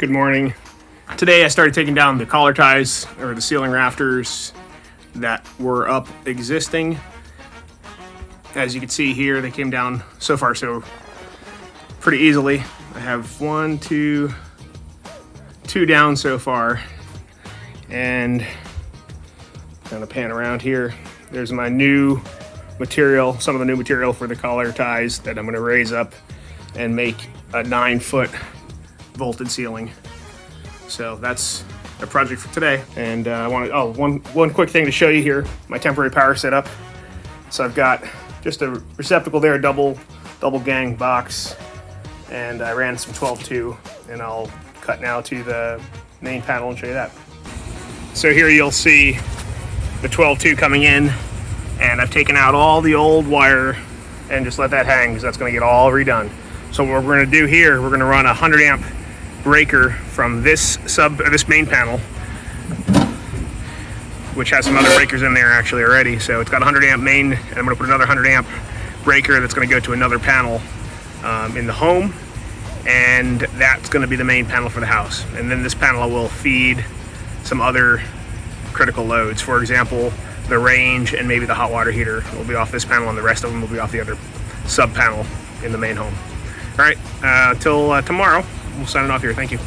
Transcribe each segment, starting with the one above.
Good morning. Today I started taking down the collar ties or the ceiling rafters that were up existing. As you can see here, they came down so far so pretty easily. I have two down so far, and I'm gonna pan around here. There's my new material, some of the new material for the collar ties that I'm gonna raise up and make a 9-foot vaulted ceiling. So that's the project for today. And I want to, one quick thing to show you here, my temporary power setup. So I've got just a receptacle there, double gang box, and I ran some 12-2, and I'll cut now to the main panel and show you that. So here you'll see the 12-2 coming in, and I've taken out all the old wire and just let that hang because that's going to get all redone. So what we're going to do here, we're going to run a 100 amp breaker from this main panel, which has some other breakers in there actually already. So it's got a 100 amp main, and I'm going to put another 100 amp breaker that's going to go to another panel in the home, and that's going to be the main panel for the house. And then this panel will feed some other critical loads. For example, the range and maybe the hot water heater will be off this panel, and the rest of them will be off the other sub panel in the main home. All right, till tomorrow, we'll sign it off here. Thank you.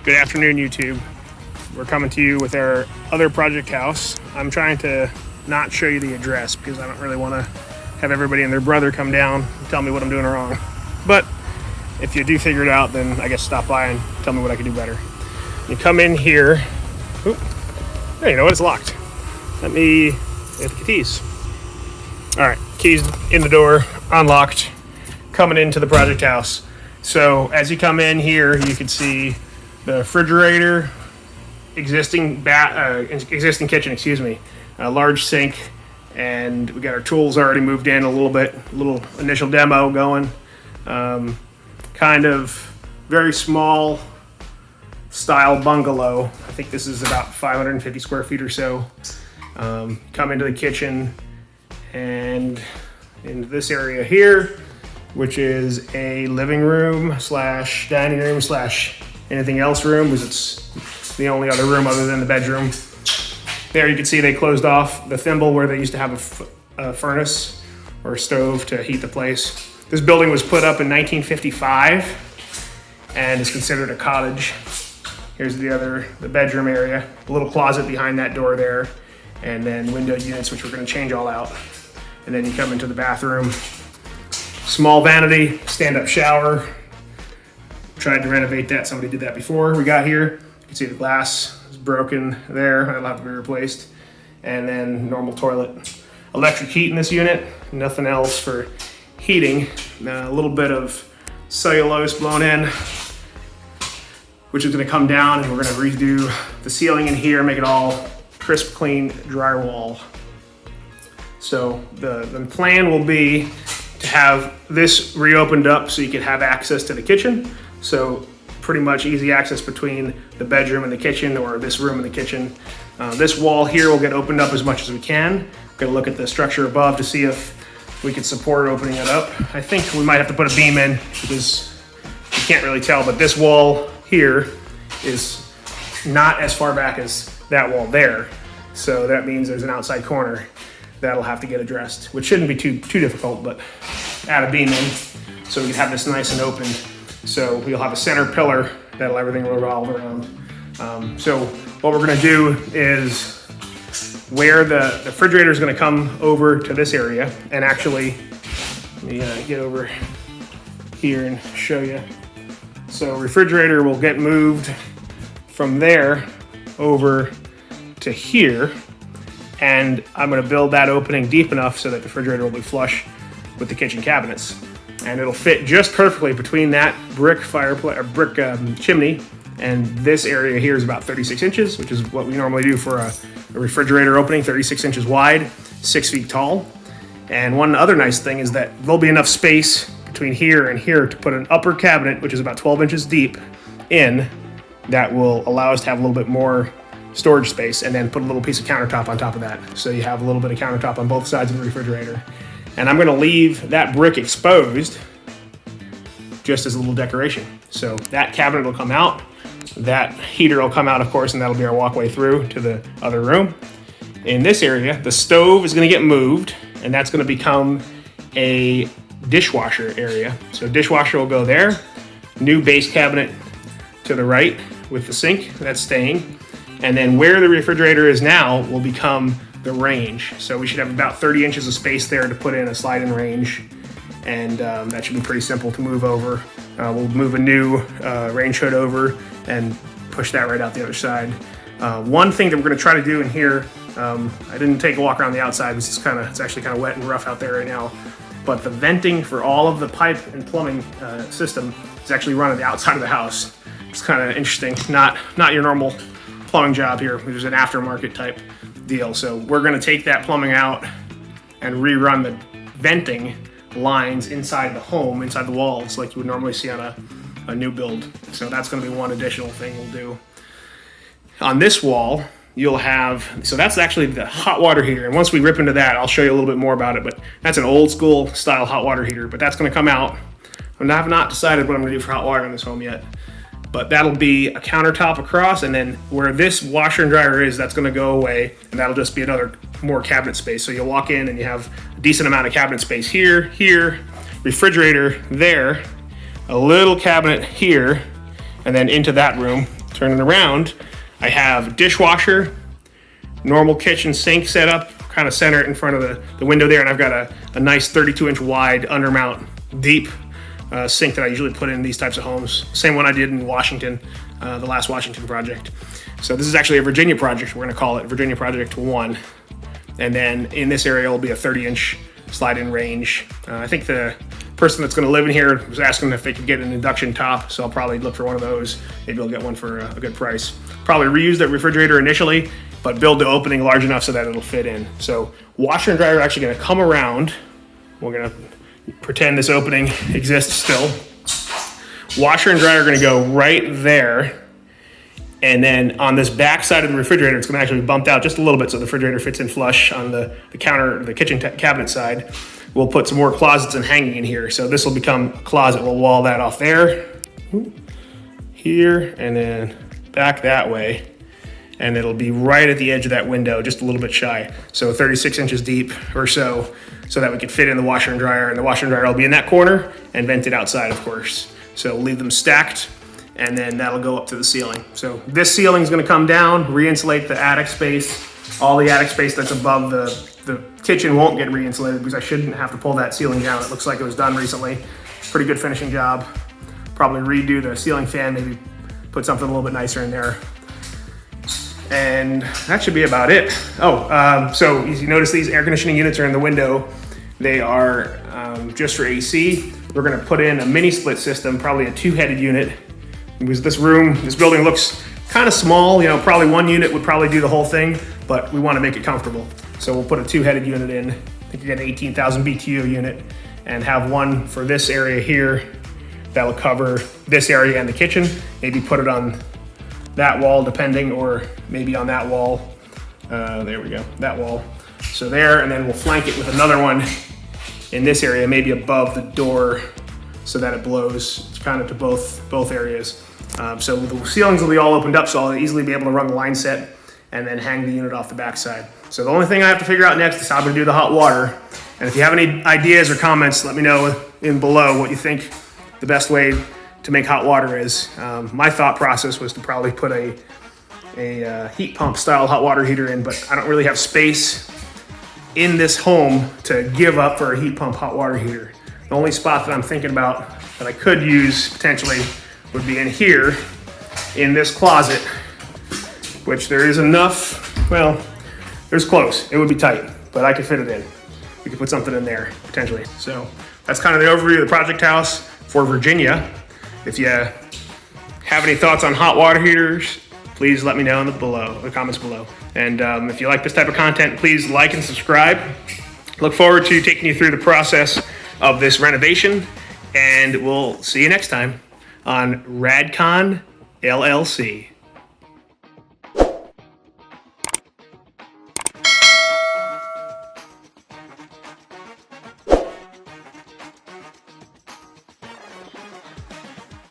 Good afternoon, YouTube. We're coming to you with our other project house. I'm trying to not show you the address because I don't really want to have everybody and their brother come down and tell me what I'm doing wrong. But if you do figure it out, then I guess stop by and tell me what I can do better. You come in here. Oop, there, you know what? It's locked. Let me get the keys. All right, keys in the door, unlocked. Coming into the project house. So as you come in here, you can see the refrigerator, existing kitchen, excuse me, a large sink, and we got our tools already moved in a little bit, a little initial demo going. Kind of very small style bungalow. I think this is about 550 square feet or so. Come into the kitchen and into this area here, which is a living room slash dining room slash anything else room, because it's the only other room other than the bedroom. There you can see they closed off the thimble where they used to have a furnace or a stove to heat the place. This building was put up in 1955 and is considered a cottage. Here's the bedroom area, a little closet behind that door there, and then window units, which we're gonna change all out. And then you come into the bathroom. Small vanity, stand-up shower. Tried to renovate that. Somebody did that before we got here. You can see the glass is broken there. It'll have to be replaced. And then normal toilet. Electric heat in this unit. Nothing else for heating. A little bit of cellulose blown in, which is going to come down, and we're going to redo the ceiling in here, make it all crisp, clean drywall. So the plan will be to have this reopened up so you can have access to the kitchen. So pretty much easy access between the bedroom and the kitchen, or this room and the kitchen. This wall here will get opened up as much as we can. We're gonna look at the structure above to see if we can support opening it up. I think we might have to put a beam in because you can't really tell, but this wall here is not as far back as that wall there. So that means there's an outside corner that'll have to get addressed, which shouldn't be too difficult, but add a beam in so we can have this nice and open. So we'll have a center pillar that'll everything revolve around. So what we're gonna do is where the refrigerator is gonna come over to this area, and actually, let me get over here and show you. So refrigerator will get moved from there over to here, and I'm going to build that opening deep enough so that the refrigerator will be flush with the kitchen cabinets, and it'll fit just perfectly between that brick fireplace or brick chimney, and this area here is about 36 inches, which is what we normally do for a refrigerator opening, 36 inches wide, 6 feet tall. And one other nice thing is that there'll be enough space between here and here to put an upper cabinet, which is about 12 inches deep, in, that will allow us to have a little bit more storage space, and then put a little piece of countertop on top of that. So you have a little bit of countertop on both sides of the refrigerator. And I'm gonna leave that brick exposed just as a little decoration. So that cabinet will come out, that heater will come out, of course, and that'll be our walkway through to the other room. In this area, the stove is gonna get moved, and that's gonna become a dishwasher area. So dishwasher will go there, new base cabinet to the right with the sink, that's staying. And then where the refrigerator is now will become the range. So we should have about 30 inches of space there to put in a slide-in range, and that should be pretty simple to move over. We'll move a new range hood over and push that right out the other side. One thing that we're gonna try to do in here, I didn't take a walk around the outside, it's actually kind of wet and rough out there right now, but the venting for all of the pipe and plumbing system is actually run on the outside of the house. It's kind of interesting, not your normal plumbing job here, which is an aftermarket type deal. So we're gonna take that plumbing out and rerun the venting lines inside the home, inside the walls, like you would normally see on a new build. So that's gonna be one additional thing we'll do. On this wall, you'll have, so that's actually the hot water heater. And once we rip into that, I'll show you a little bit more about it, but that's an old school style hot water heater, but that's gonna come out. I have not decided what I'm gonna do for hot water in this home yet, but that'll be a countertop across, and then where this washer and dryer is, that's gonna go away, and that'll just be another more cabinet space. So you'll walk in and you have a decent amount of cabinet space here, refrigerator there, a little cabinet here, and then into that room. Turning around, I have dishwasher, normal kitchen sink set up, kind of center it in front of the window there, and I've got a nice 32-inch wide undermount deep sink that I usually put in these types of homes. Same one I did in Washington, the last Washington project. So this is actually a Virginia project. We're gonna call it Virginia Project 1. And then in this area will be a 30-inch slide-in range. I think the person that's gonna live in here was asking if they could get an induction top, so I'll probably look for one of those. Maybe I'll get one for a good price. Probably reuse that refrigerator initially, but build the opening large enough so that it'll fit in. So washer and dryer are actually gonna come around. We're gonna pretend this opening exists still. Washer and dryer are gonna go right there. And then on this back side of the refrigerator, it's gonna actually be bumped out just a little bit so the refrigerator fits in flush on the counter, the kitchen cabinet side. We'll put some more closets and hanging in here. So this will become a closet. We'll wall that off there, here, and then back that way. And it'll be right at the edge of that window, just a little bit shy. So 36 inches deep or so that we could fit in the washer and dryer. And the washer and dryer will be in that corner and vented outside, of course. So we'll leave them stacked, and then that'll go up to the ceiling. So this ceiling is gonna come down, re-insulate the attic space. All the attic space that's above the kitchen won't get re-insulated because I shouldn't have to pull that ceiling down. It looks like it was done recently. Pretty good finishing job. Probably redo the ceiling fan, maybe put something a little bit nicer in there. And that should be about it. So as you notice, these air conditioning units are in the window. They are just for AC. We're gonna put in a mini split system, probably a 2-headed unit. Because this building looks kind of small, probably one unit would probably do the whole thing, but we wanna make it comfortable. So we'll put a 2-headed unit in. I think you get an 18,000 BTU unit, and have one for this area here that'll cover this area and the kitchen. Maybe put it on that wall depending, or maybe on that wall. There we go, that wall. So there, and then we'll flank it with another one in this area, maybe above the door, so that it blows kind of to both areas. So the ceilings will be all opened up, so I'll easily be able to run the line set and then hang the unit off the backside. So the only thing I have to figure out next is how I'm gonna do the hot water. And if you have any ideas or comments, let me know in below what you think the best way to make hot water is. My thought process was to probably put a heat pump style hot water heater in, but I don't really have space in this home to give up for a heat pump hot water heater. The only spot that I'm thinking about that I could use potentially would be in here, in this closet, which there is enough, well, there's close. It would be tight, but I could fit it in. We could put something in there, potentially. So that's kind of the overview of the project house for Virginia. If you have any thoughts on hot water heaters, please let me know in the comments below. And if you like this type of content, please like and subscribe. Look forward to taking you through the process of this renovation, and we'll see you next time on RadCon LLC.